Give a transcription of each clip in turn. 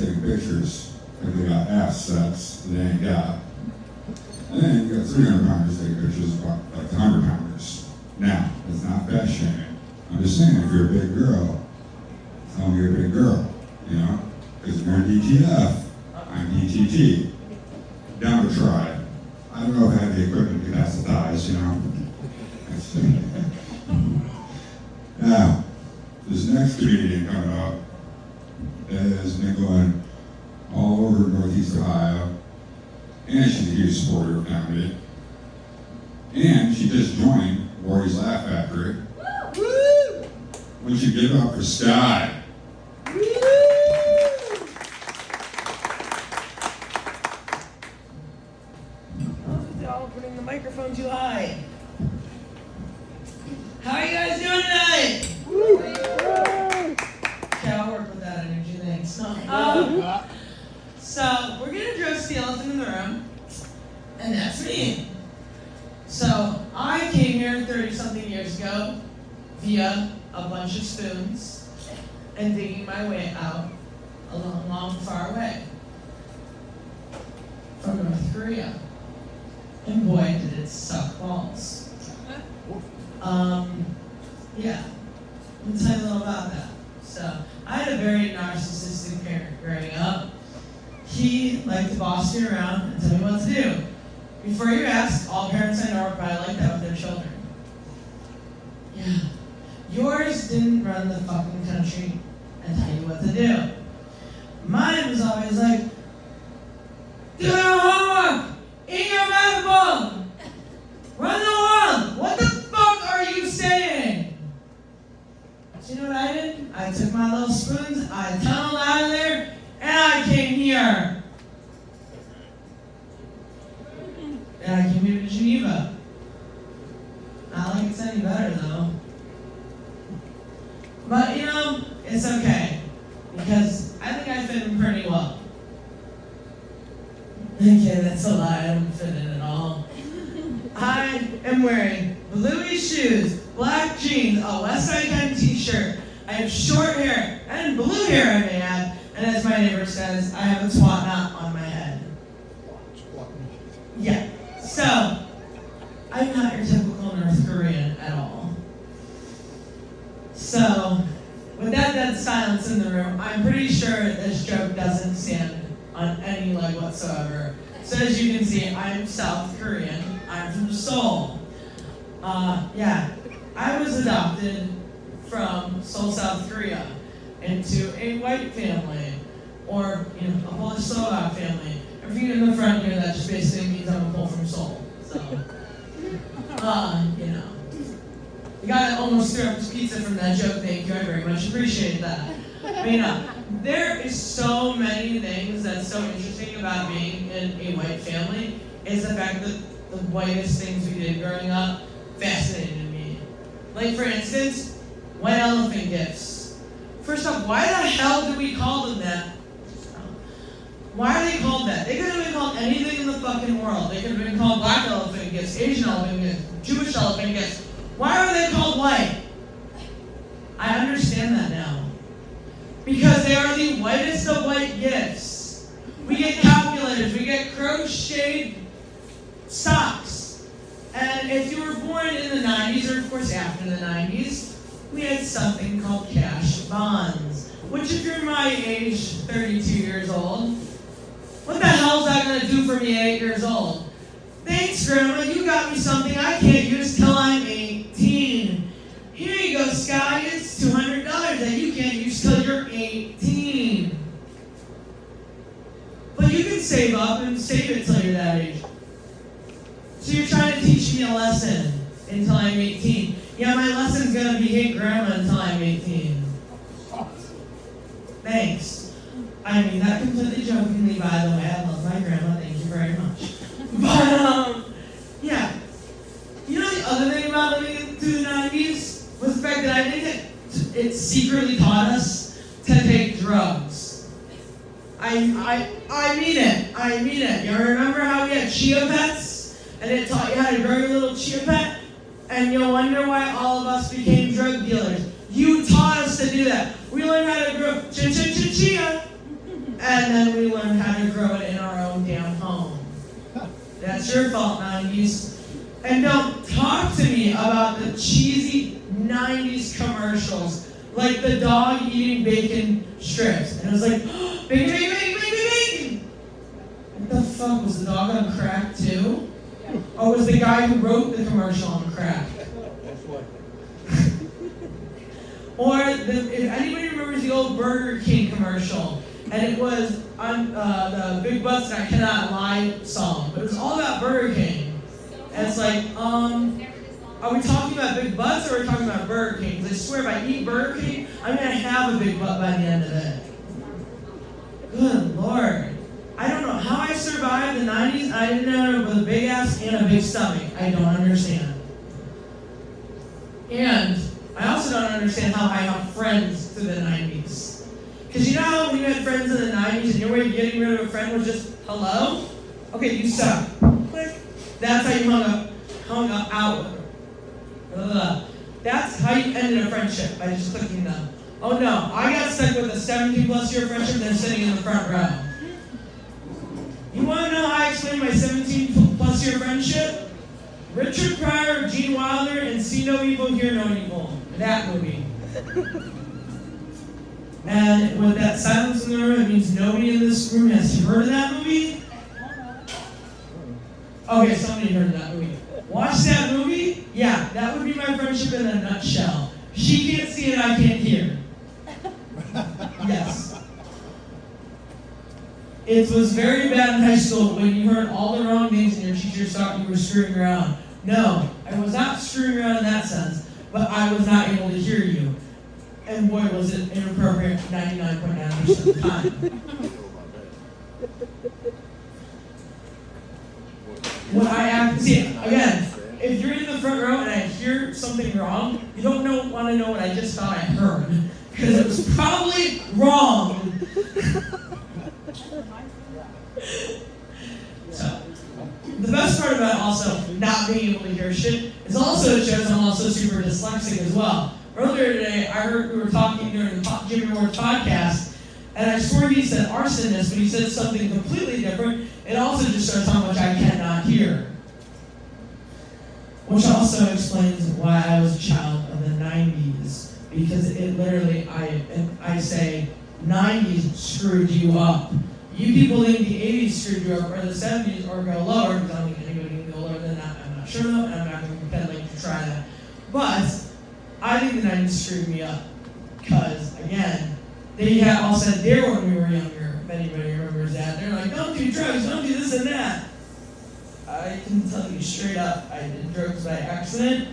taking pictures, and they got ass sets they ain't got. And then you got 300 pounders taking pictures of like the 100 pounders. Now, it's not fat shaming. I'm just saying, if you're a big girl, tell me you're a big girl, you know? Because if you're in DTF, I'm DTT. Down to try. I don't know if I have the equipment to pass the thighs, you know? Now, this next comedian coming up has been going all over Northeast Ohio, and she's a huge supporter of comedy. And she just joined Wardie's Laugh Factory. Woo! Why don't you give it up for Sky? Y'all putting the microphone too high. How are you guys doing tonight? Okay, I'll work with that energy, thanks. So we're gonna address the elephant in the room, and that's me. So I came here 30-something years ago via a bunch of spoons and digging my way out a long, far away from North Korea. And boy, did it suck balls. Yeah, let me tell you a little about that. So, I had a very narcissistic parent growing up. He liked to boss me around and tell me what to do. Before you ask, all parents I know are probably like that with their children. Yeah. Yours didn't run the fucking country and tell you what to do. Mine was always like, do your homework! Eat your basketball! Run the world! What the fuck are you saying? So you know what I did? I took my little spoons, I tunneled out of there, and I came here. And I came here to Geneva. Not like it's any better though. But you know, it's okay. Because I think I fit in pretty well. Okay, that's a lie. I don't fit in at all. I am wearing bluey shoes, black jeans, a West Side Gun t-shirt. I have short hair, and blue hair I may add. And as my neighbor says, I have a twat knot on my head. Yeah. So, I'm not your typical North Korean at all. So, with that dead silence in the room, I'm pretty sure this joke doesn't stand on any leg whatsoever. So as you can see, I'm South Korean. I'm from Seoul. Yeah, I was adopted from Seoul, South Korea, into a white family, or a Polish Slovak family. Everything in the front here, that just basically means I'm a Pole from Seoul. So, you got almost threw up his pizza from that joke. Thank you, I very much appreciate that. But there is so many things that's so interesting about being in a white family is the fact that the whitest things we did growing up fascinated me. Like, for instance, white elephant gifts. First off, why the hell do we call them that? Why are they called that? They could have been called anything in the fucking world. They could have been called black elephant gifts, Asian elephant gifts, Jewish elephant gifts. Why are they called white? I understand that now. Because they are the whitest of white gifts. We get calculators, we get crocheted socks. And if you were born in the 90s, or of course after the 90s, we had something called cash bonds. Which if you're my age, 32 years old, what the hell is that going to do for me at 8 years old? Thanks, Grandma, you got me something I can't use till I'm 18. Here you go, Sky, it's $200 that you can't use till you're 18. But you can save up and save it till you're that age. So you're trying to teach me a lesson until I'm 18. Yeah, my lesson's going to be hate Grandma until I'm 18. Thanks. I mean that completely jokingly, by the way. I love my grandma. Thank you very much. But, yeah. You know the other thing about living through the 90s was the fact that I think that it secretly taught us to take drugs. I mean it. I mean it. You remember how we had chia pets? And it taught you how to grow your little chia pet? And you'll wonder why all of us became drug dealers. You taught us to do that. We learned how to grow chia. And then we learned how to grow it in our own damn home. That's your fault, 90s. And don't talk to me about the cheesy 90s commercials, like the dog eating bacon strips. And it was like, oh, bacon, bacon, bacon, bacon, bacon. What the fuck, was the dog on crack too? Or was the guy who wrote the commercial on crack? Or if anybody remembers the old Burger King commercial, and it was on the Big Butts and I Cannot Lie song, but it was all about Burger King. And it's like, are we talking about big butts or are we talking about Burger King? Because I swear if I eat Burger King, I'm going to have a big butt by the end of it. Good Lord. I don't know how I survived the 90s. I didn't know with a big ass and a big stomach. I don't understand. And I also don't understand how I have friends through the 90s. Because you know how when you had friends in the 90s and your way of getting rid of a friend was just, hello? Okay, you suck. Click. That's how you hung up out with her. That's how you ended a friendship, by just clicking them. Oh no, I got stuck with a 17-plus year friendship and they're sitting in the front row. You want to know how I explained my 17-plus year friendship? Richard Pryor, Gene Wilder, and See No Evil, Hear No Evil. That movie. And with that silence in the room, it means nobody in this room has heard of that movie? Okay, somebody heard of that movie. Watch that movie? Yeah, that would be my friendship in a nutshell. She can't see and I can't hear. Yes. It was very bad in high school when you heard all the wrong things and your teachers thought you were screwing around. No, I was not screwing around in that sense, but I was not able to hear you. And boy, was it inappropriate 99.9% of the time. When I have to see it, again, if you're in the front row and I hear something wrong, you don't want to know what I just thought I heard. Because it was probably wrong. So, the best part about also not being able to hear shit is also it shows I'm also super dyslexic as well. Earlier today, I heard we were talking during the Jimmy Ward podcast, and I swore he said arsonist, but he said something completely different. It also just shows how much I cannot hear. Which also explains why I was a child of the 90s. Because it literally, I say, 90s screwed you up. You people think the 80s screwed you up, or the 70s, or go lower, because I don't think anybody can go lower than that. I'm not sure though, and I'm not going to pretend like to try that. But I think the 90s screwed me up. Because, again, they had all said there when we were younger, if anybody remembers that. They're like, don't do drugs, don't do this and that. I can tell you straight up, I did drugs by accident,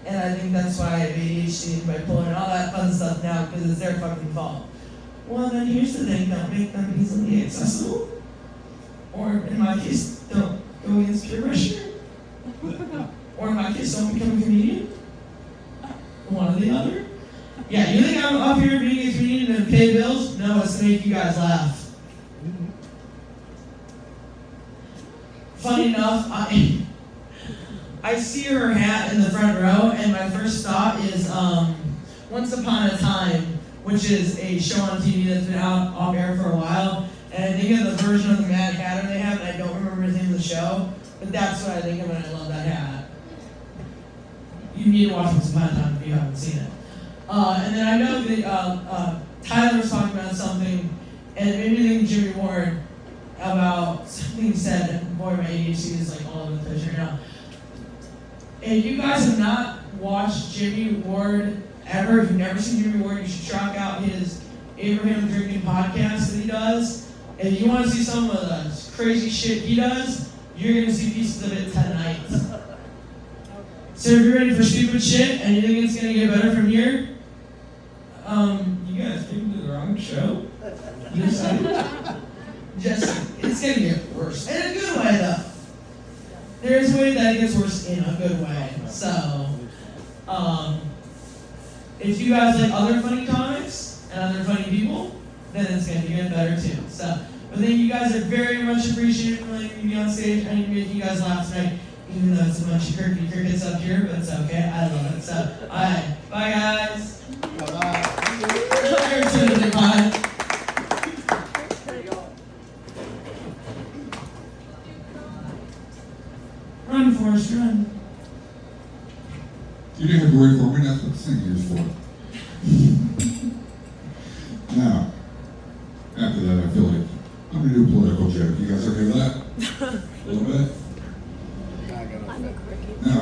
and I think that's why I have ADHD and bipolar and all that fun stuff now, because it's their fucking fault. Well, then here's the thing, don't make them easily accessible. Or in my case, don't go against peer pressure. Or in my case, don't become a comedian. One or the other. Yeah, you think I'm up here being a comedian and pay bills? No, it's to make you guys laugh. Funny enough, I see her hat in the front row, and my first thought is Once Upon a Time, which is a show on TV that's been out off air for a while. And I think of the version of the Mad Hatter they have, and I don't remember the name of the show, but that's what I think of when I love that hat. You need to watch Once Upon a Time if you haven't seen it. And then I know that Tyler was talking about something, and it made me think of Jimmy Ward about something he said, and boy, my ADHD is like all over the place right now. If you guys have not watched Jimmy Ward ever, if you've never seen Jimmy Ward, you should check out his Abraham Drinking podcast that he does. If you want to see some of the crazy shit he does, you're going to see pieces of it tonight. So if you're ready for stupid shit and you think it's going to get better from here, you guys came to the wrong show. You decided? Just, it's going to get worse. In a good way, though. There's a way that it gets worse in a good way. So, if you guys like other funny comics and other funny people, then it's going to get better too. So, but thank you guys are very much appreciated for letting me be on stage. I need to make you guys laugh tonight, even though it's a bunch of crickets up here, but it's okay. I love it. So, alright. Bye, guys. Bye-bye. Bye. Run, Forrest, run. You didn't have to wait for me, that's what the singing is for. Now, after that, I feel like I'm gonna do a political joke. You guys okay with that? A little bit? I'm a cricket. Now,